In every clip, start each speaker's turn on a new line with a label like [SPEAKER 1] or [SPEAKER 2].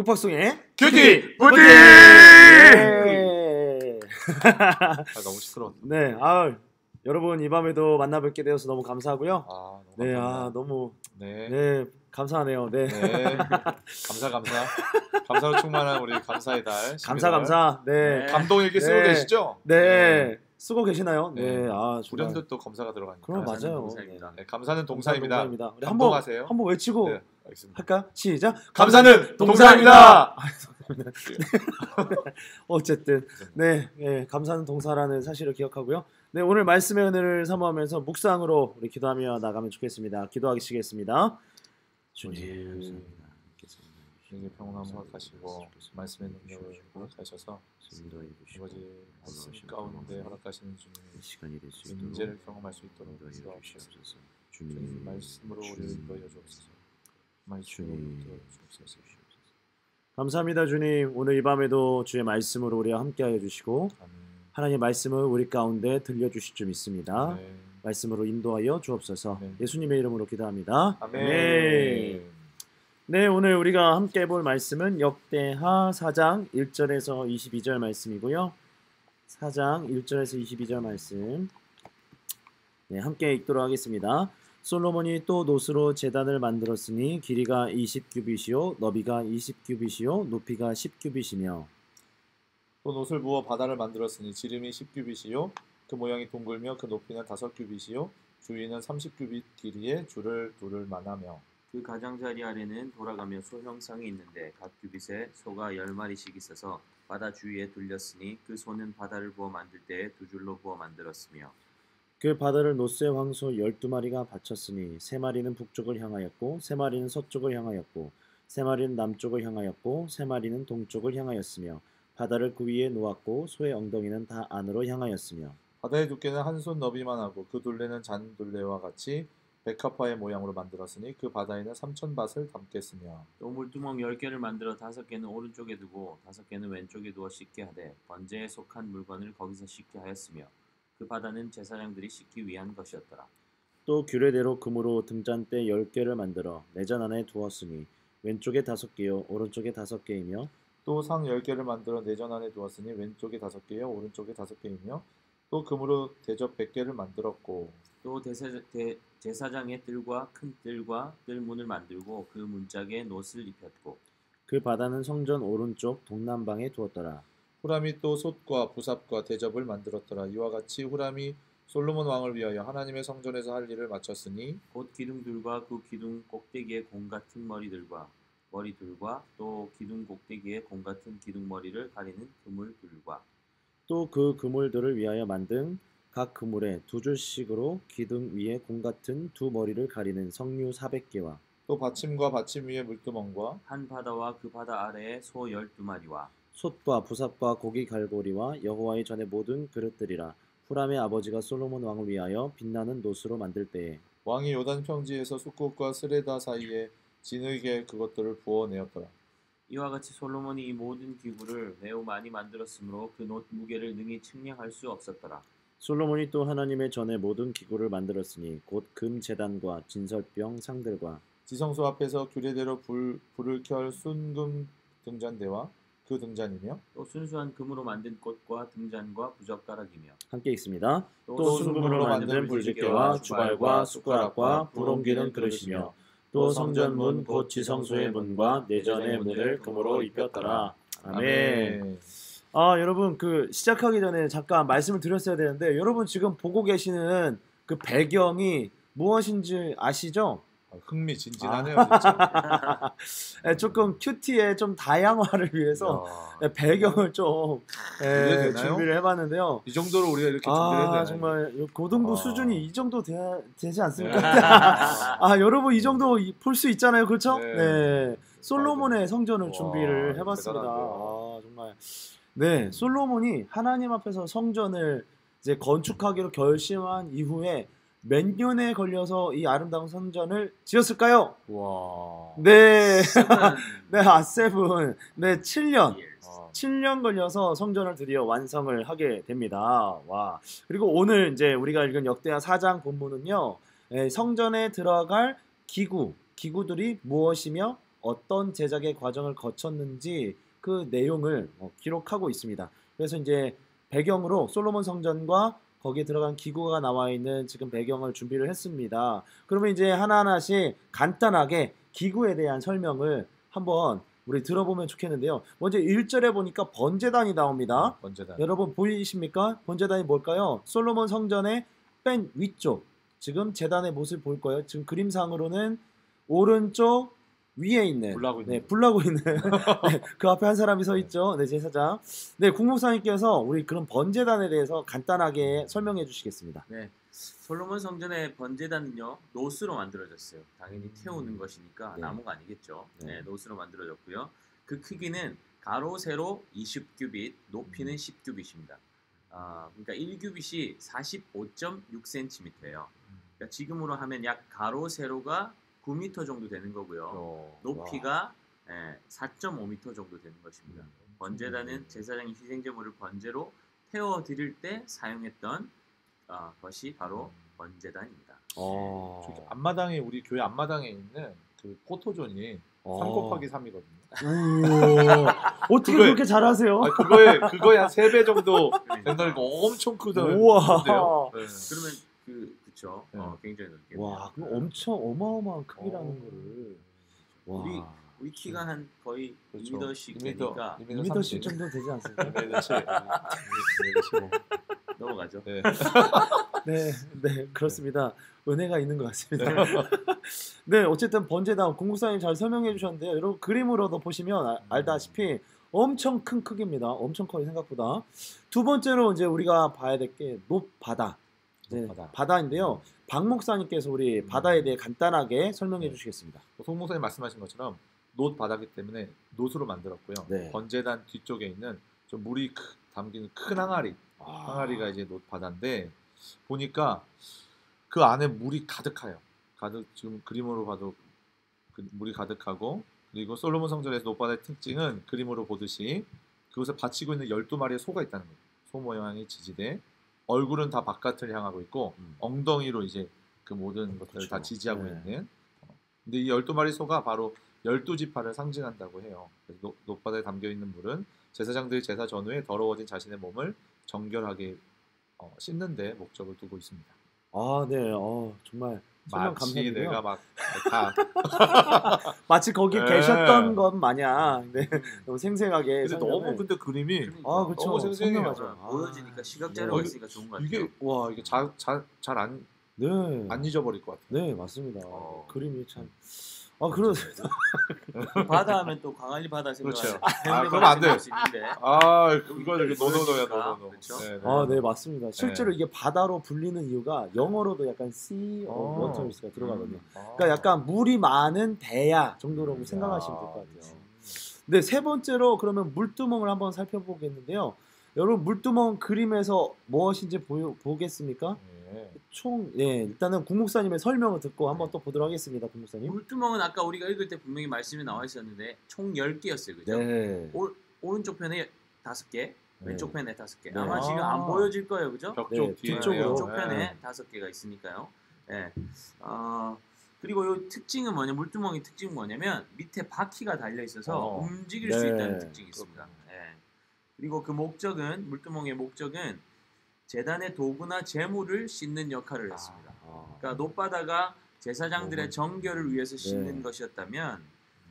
[SPEAKER 1] 국박송의
[SPEAKER 2] 큐티
[SPEAKER 1] 뿌디!
[SPEAKER 2] 네. 너무 시끄러워.
[SPEAKER 1] 네, 여러분 이 밤에도 만나뵙게 되어서 너무 감사하고요.
[SPEAKER 2] 너무
[SPEAKER 1] 네,
[SPEAKER 2] 감사합니다.
[SPEAKER 1] 너무
[SPEAKER 2] 네.
[SPEAKER 1] 감사하네요. 네.
[SPEAKER 2] 감사로 충만한 우리 감사의 달.
[SPEAKER 1] 감사. 네.
[SPEAKER 2] 감동 이렇게 쓰고 계시죠?
[SPEAKER 1] 네. 쓰고 계시나요? 네.
[SPEAKER 2] 불현듯 또 검사가 들어가니까.
[SPEAKER 1] 그럼 맞아요.
[SPEAKER 2] 네, 감사는 동사입니다.
[SPEAKER 1] 우리
[SPEAKER 2] 감동하세요.
[SPEAKER 1] 한번 외치고
[SPEAKER 2] 네, 알겠습니다.
[SPEAKER 1] 할까? 시작.
[SPEAKER 2] 감사는 동사입니다.
[SPEAKER 1] 어쨌든 네, 감사는 동사라는 사실을 기억하고요. 네, 오늘 말씀의 은혜를 사모하면서 묵상으로 우리 기도하며 나가면 좋겠습니다. 기도하시겠습니다. 주님 감사합니다.
[SPEAKER 2] 주님의 평온함 허락하시고 말씀의 능력을 허락하셔서 아버지 말씀 가운데 허락하시는 주님의
[SPEAKER 1] 시간이 될 수 있도록
[SPEAKER 2] 인재를 경험할 수 있도록 인도하시옵소서. 주님 말씀으로 우리를 인도하여 주옵소서. 말씀으로 인도하여 주옵소서.
[SPEAKER 1] 감사합니다. 주님, 오늘 이 밤에도 주의 말씀으로 우리와 함께하여 주시고 하나님의 말씀을 우리 가운데 들려주실 줄 믿습니다. 말씀으로 인도하여 주옵소서. 예수님의 이름으로 기도합니다.
[SPEAKER 2] 아멘.
[SPEAKER 1] 네, 오늘 우리가 함께 볼 말씀은 역대하 4장 1절에서 22절 말씀이고요. 4장 1절에서 22절 말씀 함께 읽도록 하겠습니다. 솔로몬이 또 노스로 제단을 만들었으니 길이가 20규빗이요 너비가 20규빗이요 높이가 10규빗이며
[SPEAKER 2] 또 노스를 부어 바다를 만들었으니 지름이 10규빗이요 그 모양이 동글며 그 높이는 5규빗이요 주위는 30규빗 길이의 줄을 둘을 만하며
[SPEAKER 3] 그 가장자리 아래는 돌아가며 소 형상이 있는데 각 규빗에 소가 10마리씩 있어서 바다 주위에 둘렸으니 그 소는 바다를 부어 만들 때에 두 줄로 부어 만들었으며
[SPEAKER 1] 그 바다를 노스의 황소 12마리가 바쳤으니 3마리는 북쪽을 향하였고 3마리는 서쪽을 향하였고 3마리는 남쪽을 향하였고 3마리는 동쪽을 향하였으며 바다를 그 위에 놓았고 소의 엉덩이는 다 안으로 향하였으며
[SPEAKER 2] 바다의 두께는 한 손 너비만 하고 그 둘레는 잔 둘레와 같이 백합화의 모양으로 만들었으니 그 바다에는 3,000밭을 담겠으며
[SPEAKER 3] 또 물두멍 10개를 만들어 5개는 오른쪽에 두고 5개는 왼쪽에 두어 씻게 하되 번제에 속한 물건을 거기서 씻게 하였으며 그 바다는 제사장들이 씻기 위한 것이었더라.
[SPEAKER 1] 또 규례대로 금으로 등잔대 10개를 만들어 내전 안에 두었으니 왼쪽에 5개요 오른쪽에 5개이며
[SPEAKER 2] 또 상 10개를 만들어 내전 안에 두었으니 왼쪽에 5개요 오른쪽에 5개이며 또 금으로 대접 100개를 만들었고
[SPEAKER 3] 또 제사장의 뜰과 큰 뜰과 뜰문을 만들고 그 문짝에 놋을 입혔고
[SPEAKER 1] 그 바다는 성전 오른쪽 동남방에 두었더라.
[SPEAKER 2] 후람이 또 솥과 부삽과 대접을 만들었더라. 이와 같이 후람이 솔로몬 왕을 위하여 하나님의 성전에서 할 일을 마쳤으니
[SPEAKER 3] 곧 기둥들과 그 기둥 꼭대기에 공 같은 머리들과 또 기둥 꼭대기에 공 같은 기둥머리를 가리는 그물들과
[SPEAKER 1] 또 그 그물들을 위하여 만든 각 그물에 두 줄씩으로 기둥 위에 공 같은 두 머리를 가리는 석류 400개와
[SPEAKER 2] 또 받침과 받침 위에 물두멍과
[SPEAKER 3] 한 바다와 그 바다 아래에 소 12마리와
[SPEAKER 1] 솥과 부삽과 고기 갈고리와 여호와의 전의 모든 그릇들이라. 후람의 아버지가 솔로몬 왕을 위하여 빛나는 놋으로 만들 때에
[SPEAKER 2] 왕이 요단 평지에서 숫꽃과 스레다 사이에 진흙에 그것들을 부어내었더라.
[SPEAKER 3] 이와 같이 솔로몬이 이 모든 기구를 매우 많이 만들었으므로 그 놋 무게를 능히 측량할 수 없었더라.
[SPEAKER 1] 솔로몬이 또 하나님의 전의 모든 기구를 만들었으니 곧 금 제단과 진설병 상들과
[SPEAKER 2] 지성소 앞에서 규례대로 불을 켤 순금 등잔대와 그 등잔이며
[SPEAKER 3] 또 순수한 금으로 만든 꽃과 등잔과 부젓가락이며
[SPEAKER 1] 함께 있습니다.
[SPEAKER 3] 또
[SPEAKER 1] 순금으로 만든 불집게와 주발과 숟가락과 불 옮기는 그릇이며 또 성전문 곧 지성소의 문과 내전의 문을 금으로 입혔더라. 아멘. 여러분 시작하기 전에 잠깐 말씀을 드렸어야 되는데 여러분 지금 보고 계시는 그 배경이 무엇인지 아시죠?
[SPEAKER 2] 흥미진진하네요. 진짜.
[SPEAKER 1] 조금 큐티의 좀 다양화를 위해서 배경을 좀 준비를 해봤는데요.
[SPEAKER 2] 이 정도로 우리가 이렇게 준비를 했나요?
[SPEAKER 1] 정말 고등부 수준이 이 정도 되지 않습니까? 여러분 이 정도 볼 수 있잖아요, 그렇죠? 네. 솔로몬의 성전을 준비를 해봤습니다. 정말. 네, 솔로몬이 하나님 앞에서 성전을 이제 건축하기로 결심한 이후에 몇 년에 걸려서 이 아름다운 성전을 지었을까요?
[SPEAKER 2] 와.
[SPEAKER 1] 네. 세븐. 7년 걸려서 성전을 드디어 완성을 하게 됩니다. 와. 그리고 오늘 이제 우리가 읽은 역대하 4장 본문은요. 성전에 들어갈 기구들이 무엇이며 어떤 제작의 과정을 거쳤는지 그 내용을 기록하고 있습니다. 그래서 이제 배경으로 솔로몬 성전과 거기에 들어간 기구가 나와 있는 지금 배경을 준비를 했습니다. 그러면 이제 하나하나씩 간단하게 기구에 대한 설명을 한번 우리 들어보면 좋겠는데요. 먼저 1절에 보니까 번제단이 나옵니다.
[SPEAKER 2] 번제단.
[SPEAKER 1] 여러분 보이십니까? 번제단이 뭘까요? 솔로몬 성전의 맨 위쪽, 지금 제단의 모습을 볼 거예요. 지금 그림상으로는 오른쪽 위에 있는,
[SPEAKER 2] 불나고 있는.
[SPEAKER 1] 네, 불나고 있는 네, 그 앞에 한 사람이 서 있죠. 네, 제사장. 네, 국목사님께서 우리 그런 번제단에 대해서 간단하게 설명해 주시겠습니다.
[SPEAKER 3] 네, 솔로몬 성전의 번제단은요 노스로 만들어졌어요. 당연히 태우는 것이니까
[SPEAKER 1] 네.
[SPEAKER 3] 나무가 아니겠죠.
[SPEAKER 1] 네.
[SPEAKER 3] 네, 노스로 만들어졌고요. 그 크기는 가로 세로 20규빗, 높이는 10규빗입니다. 그러니까 1규빗이 45.6cm예요. 그러니까 지금으로 하면 약 가로 세로가 9m 정도 되는 거고요. 높이가 4.5m 정도 되는 것입니다. 번제단은 제사장이 희생제물을 번제로 태워 드릴 때 사용했던 것이 바로 번제단입니다.
[SPEAKER 2] 저기 앞마당에 우리 교회 앞마당에 있는 그 포토존이 3 곱하기 3이거든요.
[SPEAKER 1] 어떻게
[SPEAKER 2] 그거에-
[SPEAKER 1] 그렇게 잘하세요?
[SPEAKER 2] 그거에 한 3배 정도 된다니까 엄청 크던데요.
[SPEAKER 1] 우와.
[SPEAKER 2] 네.
[SPEAKER 3] 그러면 그쵸.
[SPEAKER 2] 네.
[SPEAKER 3] 굉장히 넓겠네요.
[SPEAKER 1] 와, 그럼 엄청 어마어마한 크기라는 거를. 와,
[SPEAKER 3] 우리 키가 한 거의
[SPEAKER 2] 그렇죠.
[SPEAKER 3] 2m씩
[SPEAKER 2] 2m,
[SPEAKER 3] 되니까
[SPEAKER 1] 2m씩 정도 되지 않습니까?
[SPEAKER 2] 2m 7.
[SPEAKER 3] 넘어가죠.
[SPEAKER 2] 네.
[SPEAKER 1] 네, 네, 그렇습니다. 은혜가 있는 것 같습니다. 네, 어쨌든 번제단 공국사님 잘 설명해 주셨는데요. 여러분 그림으로도 보시면 알다시피 엄청 큰 크기입니다. 엄청 커요 생각보다. 두 번째로 이제 우리가 봐야 될 게 높바다. 네, 바다인데요. 박 목사님께서 우리 바다에 대해 간단하게 설명해 주시겠습니다.
[SPEAKER 2] 송 목사님 말씀하신 것처럼 놋 바다기 때문에 놋으로 만들었고요.
[SPEAKER 1] 네.
[SPEAKER 2] 번제단 뒤쪽에 있는 좀 물이 담기는 큰 항아리, 항아리가 이제 놋 바다인데 보니까 그 안에 물이 가득해요. 지금 그림으로 봐도 물이 가득하고, 그리고 솔로몬 성전에서 놋 바다의 특징은 그림으로 보듯이 그곳에 받치고 있는 12마리의 소가 있다는 거예요. 소 모양의 지지대. 얼굴은 다 바깥을 향하고 있고 엉덩이로 이제 그 모든 것들을 다 지지하고
[SPEAKER 1] 네.
[SPEAKER 2] 있는. 근데 이 12마리 소가 바로 12지파를 상징한다고 해요. 그래서 놋바다에 담겨 있는 물은 제사장들이 제사 전후에 더러워진 자신의 몸을 정결하게 씻는 데 목적을 두고 있습니다.
[SPEAKER 1] 아, 네, 정말 설명
[SPEAKER 2] 마치
[SPEAKER 1] 감사드리고요.
[SPEAKER 2] 내가 막 다
[SPEAKER 1] 마치 거기
[SPEAKER 2] 네.
[SPEAKER 1] 계셨던 것 마냥 네, 너무 생생하게.
[SPEAKER 2] 근데 너무 근데 그림이
[SPEAKER 1] 아, 그렇죠.
[SPEAKER 2] 너무 생생해요.
[SPEAKER 1] 선명하죠.
[SPEAKER 3] 보여지니까 시각
[SPEAKER 2] 어,
[SPEAKER 3] 자료가 있으니까 좋은 것 같아요.
[SPEAKER 2] 이게 와 이게 잘 안
[SPEAKER 1] 네,
[SPEAKER 2] 잊어버릴 것 같아요.
[SPEAKER 1] 네, 맞습니다.
[SPEAKER 3] 어.
[SPEAKER 1] 그림이 참. 그렇습니다.
[SPEAKER 3] 바다 하면 또 광안리 바다
[SPEAKER 2] 그렇죠.
[SPEAKER 3] 생각.
[SPEAKER 2] 그러면 안 돼.
[SPEAKER 3] 수 있는데.
[SPEAKER 2] 그거 이렇게 노노노야 노노노.
[SPEAKER 3] 그렇죠?
[SPEAKER 1] 네, 맞습니다. 실제로 이게 바다로 불리는 이유가 영어로도 약간 sea or waters가 들어가거든요. 그러니까 약간 물이 많은 대야 정도라고 생각하시면 될 것 같아요. 네, 세 번째로 그러면 물두멍을 한번 살펴보겠는데요. 여러분 물두멍 그림에서 무엇인지 보겠습니까? 일단은 국목사님의 설명을 듣고 한번 또 보도록 하겠습니다. 국목사님.
[SPEAKER 3] 물두멍은 아까 우리가 읽을 때 분명히 말씀이 나와 있었는데 총 10개였어요. 그죠?
[SPEAKER 1] 네.
[SPEAKER 3] 오른쪽 편에 5개, 왼쪽 편에 5개.
[SPEAKER 1] 네.
[SPEAKER 3] 아마 지금 안 보여질 거예요. 그죠?
[SPEAKER 2] 벽쪽 뒤에
[SPEAKER 1] 뒤쪽으로.
[SPEAKER 3] 왼쪽 편에 5개가 있으니까요. 네. 그리고 이 특징은 물두멍의 특징은 뭐냐면 밑에 바퀴가 달려 있어서 움직일 수 있다는 특징이 있습니다. 네. 그리고 그 물두멍의 목적은 제단의 도구나 재물을 씻는 역할을 했습니다. 그러니까 놋바다가 제사장들의 정결을 위해서 씻는 것이었다면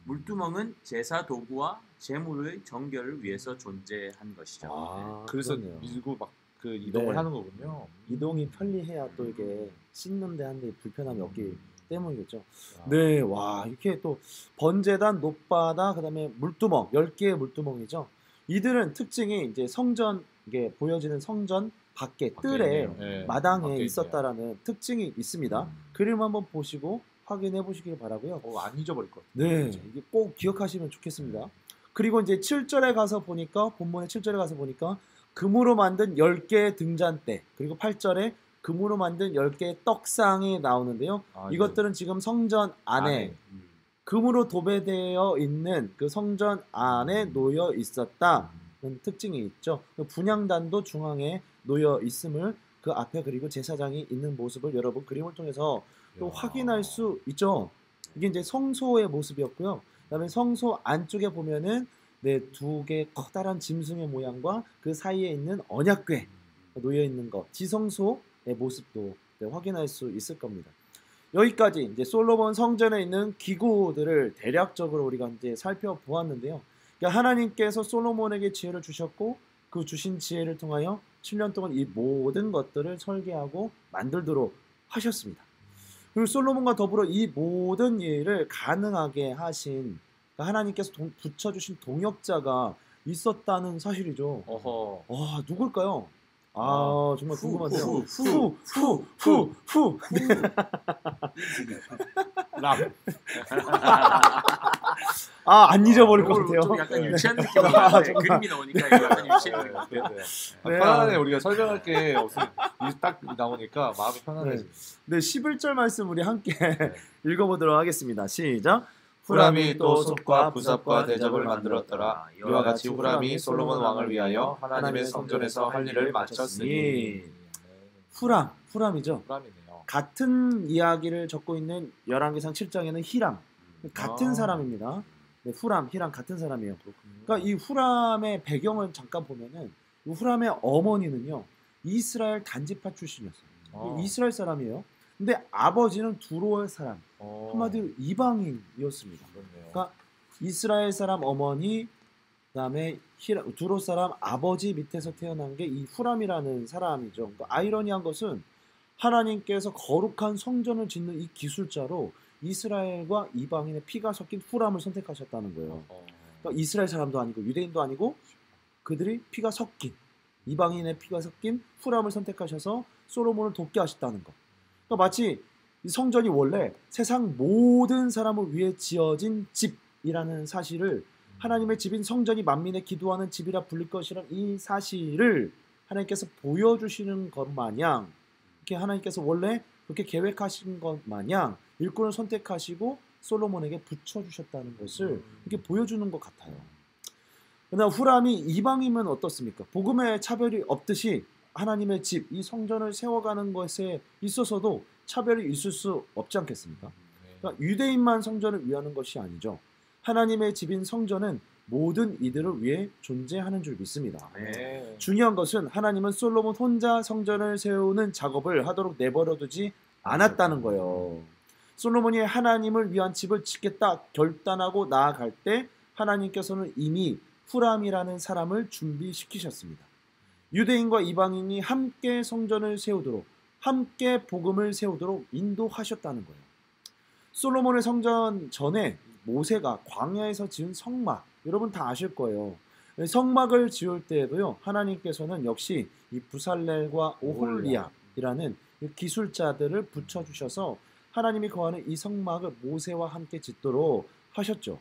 [SPEAKER 3] 물두멍은 제사 도구와 재물의 정결을 위해서 존재한 것이죠.
[SPEAKER 2] 그래서
[SPEAKER 1] 그렇네요.
[SPEAKER 2] 밀고 막 그 이동을 하는 거군요.
[SPEAKER 1] 이동이 편리해야 또 이게 씻는데 한데 불편함이 없기 때문이겠죠. 네, 와 이렇게 또 번제단, 놋바다, 그다음에 물두멍 10개의 물두멍이죠. 이들은 특징이 이제 성전 이게 보여지는 성전 밖에 뜰에 마당에 있었다라는 특징이 있습니다. 그림 한번 보시고 확인해 보시길 바라고요.
[SPEAKER 2] 안 잊어버릴 것 같아요.
[SPEAKER 1] 네, 이게 꼭 기억하시면 좋겠습니다. 그리고 이제 7절에 가서 보니까 본문의 7절에 가서 보니까 금으로 만든 10개의 등잔대, 그리고 8절에 금으로 만든 10개의 떡상이 나오는데요. 이것들은 지금 성전 안에 금으로 도배되어 있는 그 성전 안에 놓여 있었다는 특징이 있죠. 분향단도 중앙에 놓여 있음을 그 앞에 그리고 제사장이 있는 모습을 여러분 그림을 통해서 또 확인할 수 있죠. 이게 이제 성소의 모습이었고요. 그다음에 성소 안쪽에 보면은 네, 2개 커다란 짐승의 모양과 그 사이에 있는 언약궤 놓여 있는 것, 지성소의 모습도 네, 확인할 수 있을 겁니다. 여기까지 이제 솔로몬 성전에 있는 기구들을 대략적으로 우리가 이제 살펴보았는데요. 그러니까 하나님께서 솔로몬에게 지혜를 주셨고 그 주신 지혜를 통하여 7년 동안 이 모든 것들을 설계하고 만들도록 하셨습니다. 그리고 솔로몬과 더불어 이 모든 일을 가능하게 하신 하나님께서 붙여주신 동역자가 있었다는 사실이죠.
[SPEAKER 2] 어허.
[SPEAKER 1] 누굴까요? 정말 궁금한데요.
[SPEAKER 2] 후. 람.
[SPEAKER 1] 안 잊어버릴 것 같아요.
[SPEAKER 3] 좀 약간 유치한 느낌이 나는데 그림이 나오니까 약간 유치한 느낌.
[SPEAKER 2] 편안해. 우리가 설명할 게 없으면 딱 나오니까 마음이 편안해지.
[SPEAKER 1] 네, 11절 말씀 우리 함께 읽어보도록 하겠습니다. 시작.
[SPEAKER 2] 후람이 또 솥과 부삽과 대접을 만들었더라. 이와 같이 후람이 솔로몬 왕을 위하여 하나님의 성전에서 할 일을 마쳤으니. 후람이죠.
[SPEAKER 1] 후람이네요. 같은 이야기를 적고 있는 열왕기상 7장에는 히람, 같은 사람입니다. 네, 후람, 히람 같은 사람이에요. 그러니까 이 후람의 배경을 잠깐 보면은 이 후람의 어머니는요 이스라엘 단지파 출신이었어요. 이스라엘 사람이에요. 근데 아버지는 두로의 사람, 한마디로 이방인이었습니다. 그러니까 이스라엘 사람 어머니, 그다음에 두로 사람 아버지 밑에서 태어난 게 이 후람이라는 사람이죠. 그러니까 아이러니한 것은 하나님께서 거룩한 성전을 짓는 이 기술자로 이스라엘과 이방인의 피가 섞인 후람을 선택하셨다는 거예요. 그러니까 이스라엘 사람도 아니고 유대인도 아니고 그들이 피가 섞인 이방인의 피가 섞인 후람을 선택하셔서 솔로몬을 돕게 하셨다는 것. 그러니까 마치 이 성전이 원래 세상 모든 사람을 위해 지어진 집이라는 사실을 하나님의 집인 성전이 만민의 기도하는 집이라 불릴 것이라는 이 사실을 하나님께서 보여주시는 것 마냥 이렇게 하나님께서 원래 그렇게 계획하신 것 마냥 일꾼을 선택하시고 솔로몬에게 붙여주셨다는 것을 이렇게 보여주는 것 같아요. 그러나 후람이 이방이면 어떻습니까? 복음에 차별이 없듯이 하나님의 집, 이 성전을 세워가는 것에 있어서도 차별이 있을 수 없지 않겠습니까? 그러니까 유대인만 성전을 위하는 것이 아니죠. 하나님의 집인 성전은 모든 이들을 위해 존재하는 줄 믿습니다. 중요한 것은 하나님은 솔로몬 혼자 성전을 세우는 작업을 하도록 내버려두지 않았다는 거예요. 솔로몬이 하나님을 위한 집을 짓겠다 결단하고 나아갈 때 하나님께서는 이미 후람이라는 사람을 준비시키셨습니다. 유대인과 이방인이 함께 성전을 세우도록, 함께 복음을 세우도록 인도하셨다는 거예요. 솔로몬의 성전 전에 모세가 광야에서 지은 성막, 여러분 다 아실 거예요. 성막을 지을 때에도요, 하나님께서는 역시 이 부살렐과 오홀리압이라는 기술자들을 붙여주셔서 하나님이 거하는 이 성막을 모세와 함께 짓도록 하셨죠.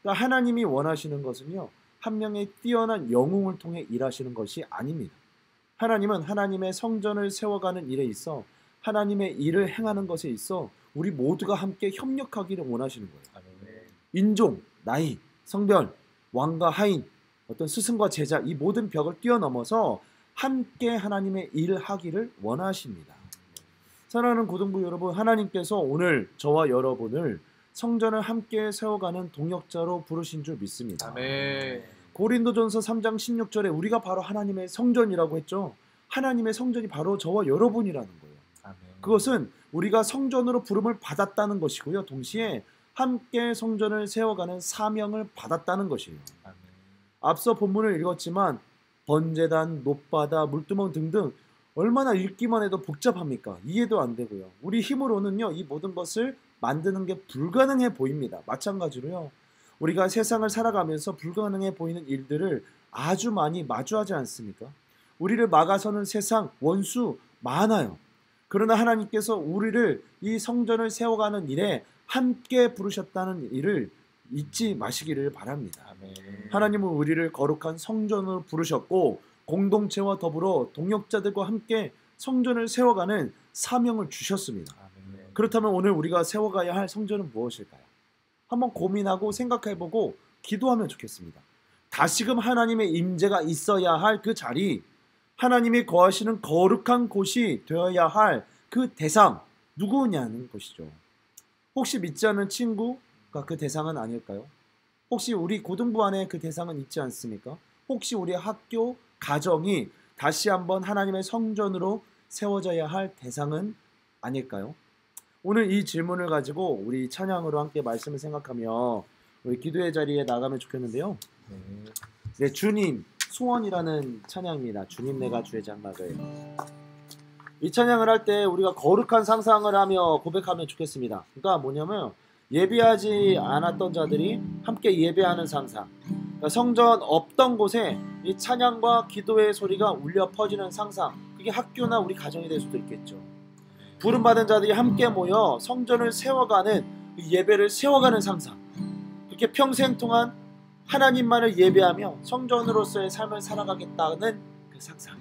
[SPEAKER 1] 그러니까 하나님이 원하시는 것은요, 한 명의 뛰어난 영웅을 통해 일하시는 것이 아닙니다. 하나님은 하나님의 성전을 세워가는 일에 있어 하나님의 일을 행하는 것에 있어 우리 모두가 함께 협력하기를 원하시는 거예요. 인종, 나이, 성별, 왕과 하인, 어떤 스승과 제자 이 모든 벽을 뛰어넘어서 함께 하나님의 일을 하기를 원하십니다. 사랑하는 고등부 여러분, 하나님께서 오늘 저와 여러분을 성전을 함께 세워가는 동역자로 부르신 줄 믿습니다.
[SPEAKER 2] 아멘.
[SPEAKER 1] 고린도전서 3장 16절에 우리가 바로 하나님의 성전이라고 했죠. 하나님의 성전이 바로 저와 여러분이라는 거예요.
[SPEAKER 2] 아멘.
[SPEAKER 1] 그것은 우리가 성전으로 부름을 받았다는 것이고요. 동시에 함께 성전을 세워가는 사명을 받았다는 것이에요.
[SPEAKER 2] 아멘.
[SPEAKER 1] 앞서 본문을 읽었지만 번제단, 놋바다, 물두멍 등등 얼마나 읽기만 해도 복잡합니까? 이해도 안 되고요. 우리 힘으로는요, 이 모든 것을 만드는 게 불가능해 보입니다. 마찬가지로요, 우리가 세상을 살아가면서 불가능해 보이는 일들을 아주 많이 마주하지 않습니까? 우리를 막아서는 세상 원수 많아요. 그러나 하나님께서 우리를 이 성전을 세워가는 일에 함께 부르셨다는 일을 잊지 마시기를 바랍니다.
[SPEAKER 2] 아멘.
[SPEAKER 1] 하나님은 우리를 거룩한 성전으로 부르셨고 공동체와 더불어 동역자들과 함께 성전을 세워가는 사명을 주셨습니다.
[SPEAKER 2] 아멘.
[SPEAKER 1] 그렇다면 오늘 우리가 세워가야 할 성전은 무엇일까요? 한번 고민하고 생각해보고 기도하면 좋겠습니다. 다시금 하나님의 임재가 있어야 할 그 자리, 하나님이 거하시는 거룩한 곳이 되어야 할 그 대상 누구냐는 것이죠. 혹시 믿지 않는 친구가 그 대상은 아닐까요? 혹시 우리 고등부 안에 그 대상은 있지 않습니까? 혹시 우리 학교, 가정이 다시 한번 하나님의 성전으로 세워져야 할 대상은 아닐까요? 오늘 이 질문을 가지고 우리 찬양으로 함께 말씀을 생각하며 우리 기도의 자리에 나가면 좋겠는데요. 네, 주님, 소원이라는 찬양입니다. 주님 내가 주의 장막을. 이 찬양을 할 때 우리가 거룩한 상상을 하며 고백하면 좋겠습니다. 그러니까 뭐냐면 예배하지 않았던 자들이 함께 예배하는 상상, 그러니까 성전 없던 곳에 이 찬양과 기도의 소리가 울려 퍼지는 상상, 그게 학교나 우리 가정이 될 수도 있겠죠. 부름받은 자들이 함께 모여 성전을 세워가는, 예배를 세워가는 상상, 그렇게 평생 동안 하나님만을 예배하며 성전으로서의 삶을 살아가겠다는 그 상상.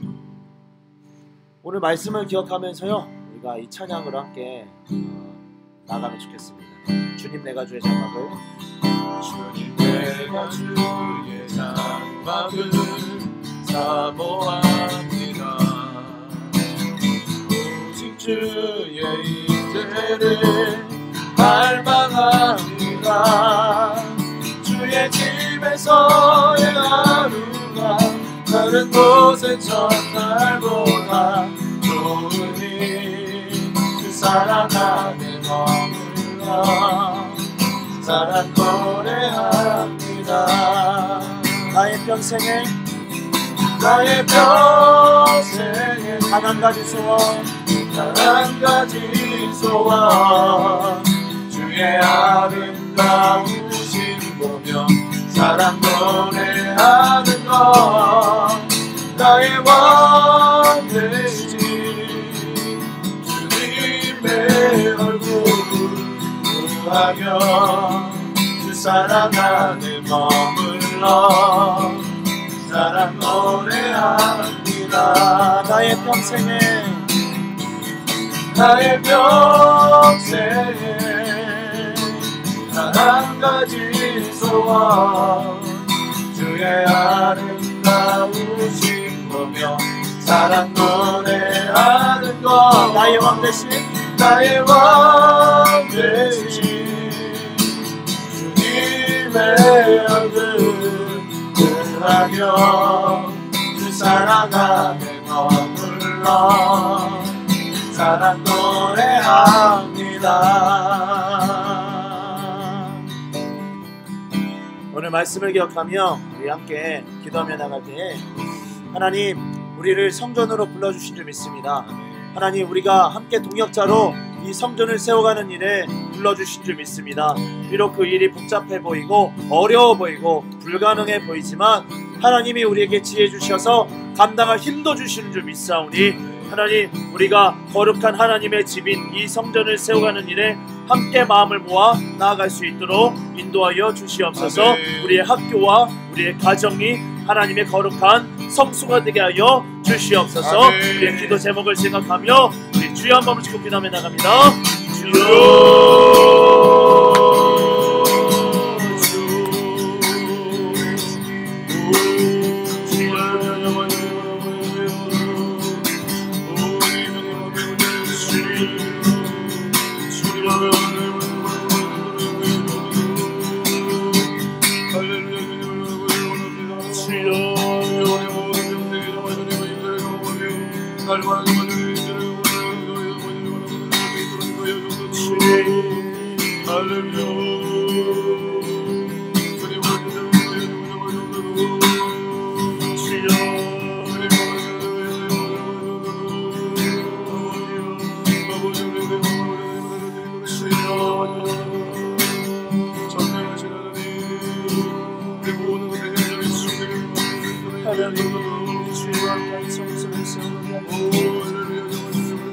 [SPEAKER 1] 오늘 말씀을 기억하면서요, 우리가 이 찬양으로 함께 나가면 좋겠습니다. 주님 내가 주의 장막을.
[SPEAKER 4] 주님 내가 주의 장막을 사모합니다. 오직 주의 임재를 갈망합니다. 주의 집에서의 하루가 다른 곳의 첫날보다 좋으니 그 사랑 안에 머물러 사랑 노래합니다.
[SPEAKER 1] 나의 평생에
[SPEAKER 4] 단 한 가지 소원, 단 한 가지 소원, 주의 아름다우신 보며 사랑 노래하는 것, 나의 왕 되신 주님의 얼굴 구하며 그 사랑 안에 머물러 사랑 노래합니다.
[SPEAKER 1] 나의 평생에
[SPEAKER 4] 단 한 가지 소원, 주의 아름다우신 보며 사랑 노래하는 것,
[SPEAKER 1] 나의 왕 되신
[SPEAKER 4] 주님의 얼굴 구하며 그 사랑 안에 머물러 사랑 노래합니다.
[SPEAKER 1] 오늘 말씀을 기억하며 우리 함께 기도하며 나갈 때 하나님, 우리를 성전으로 불러주신 줄 믿습니다. 하나님, 우리가 함께 동역자로 이 성전을 세워가는 일에 불러주신 줄 믿습니다. 비록 그 일이 복잡해 보이고 어려워 보이고 불가능해 보이지만 하나님이 우리에게 지혜 주셔서 감당할 힘도 주시는 줄 믿사오니 하나님, 우리가 거룩한 하나님의 집인 이 성전을 세워가는 일에 함께 마음을 모아 나아갈 수 있도록 인도하여 주시옵소서.
[SPEAKER 4] 아멘.
[SPEAKER 1] 우리의 학교와 우리의 가정이 하나님의 거룩한 성수가 되게 하여 주시옵소서.
[SPEAKER 4] 아멘.
[SPEAKER 1] 우리의 기도 제목을 생각하며 우리 주여 한 번을 짓고 기도하며 나갑니다.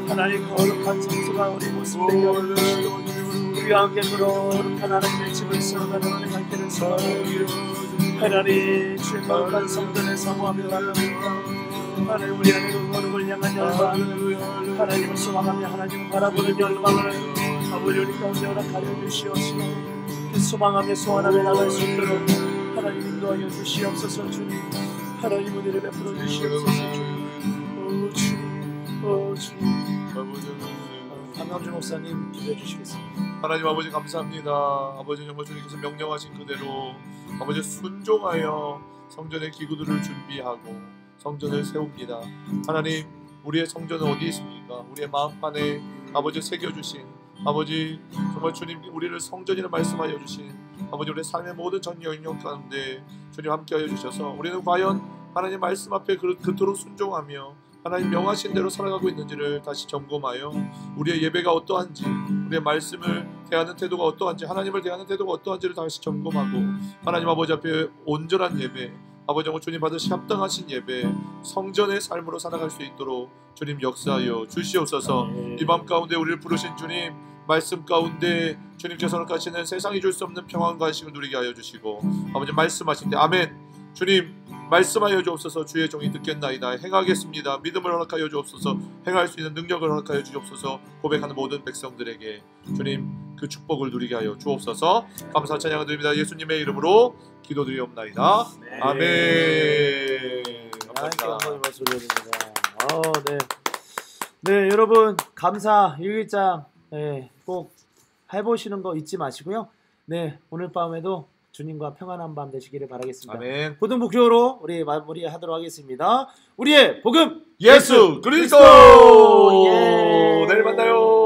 [SPEAKER 1] 하나님, 거룩한 성수가 우리 모습 되게 하여 주시고 우리와 함께 거룩한 하나님의 집을 세워가는 은혜 갈 때를 소원하며 하나님, 주의 거룩한 성전에 사모하며 나갑니다. 하나님, 우리 안에 그 거룩을 향한 열망, 하나님을 소망하며 하나님을 바라보는 열망을 아버지 우리 가운데 허락하여 주시옵시고 그 소망하며 소원하며 나갈 수 있도록 하나님 인도하여 주시옵소서. 주님, 하나님 은혜를 베풀어 주시옵소서. 주님, 주님. 강남주 목사님 기도해 주시겠습니다.
[SPEAKER 2] 하나님 아버지 감사합니다. 아버지 정말 주님께서 명령하신 그대로 아버지 순종하여 성전의 기구들을 준비하고 성전을 세웁니다. 하나님 우리의 성전은 어디 있습니까? 우리의 마음판에 아버지 새겨주신 아버지 정말 주님 우리를 성전이라 말씀하여 주신 아버지 우리의 삶의 모든 전 영역 가운데 주님 함께하여 주셔서 우리는 과연 하나님 말씀 앞에 그토록 순종하며 하나님 명하신 대로 살아가고 있는지를 다시 점검하여 우리의 예배가 어떠한지 우리의 말씀을 대하는 태도가 어떠한지 하나님을 대하는 태도가 어떠한지를 다시 점검하고 하나님 아버지 앞에 온전한 예배 아버지 정말 주님 받으시 합당하신 예배 성전의 삶으로 살아갈 수 있도록 주님 역사하여 주시옵소서. 이 밤 가운데 우리를 부르신 주님 말씀 가운데 주님께서 허락하시는 세상이 줄 수 없는 평안과 안식을 누리게 하여 주시고 아버지 말씀하신 때 아멘 주님 말씀하여 주옵소서. 주의 종이 듣겠나이다. 행하겠습니다. 믿음을 허락하여 주옵소서. 행할 수 있는 능력을 허락하여 주옵소서. 고백하는 모든 백성들에게 주님 그 축복을 누리게 하여 주옵소서. 감사 찬양을 드립니다. 예수님의 이름으로 기도드리옵나이다.
[SPEAKER 1] 네.
[SPEAKER 2] 아멘. 감사합니다.
[SPEAKER 1] 네. 네, 여러분 감사 일기장 꼭 해보시는 거 잊지 마시고요. 네, 오늘 밤에도 주님과 평안한 밤 되시기를 바라겠습니다.
[SPEAKER 2] 아멘.
[SPEAKER 1] 고등 목표로 우리 마무리하도록 하겠습니다. 우리의 복음
[SPEAKER 2] 예수 그리스도.
[SPEAKER 1] 예.
[SPEAKER 2] 내일 만나요.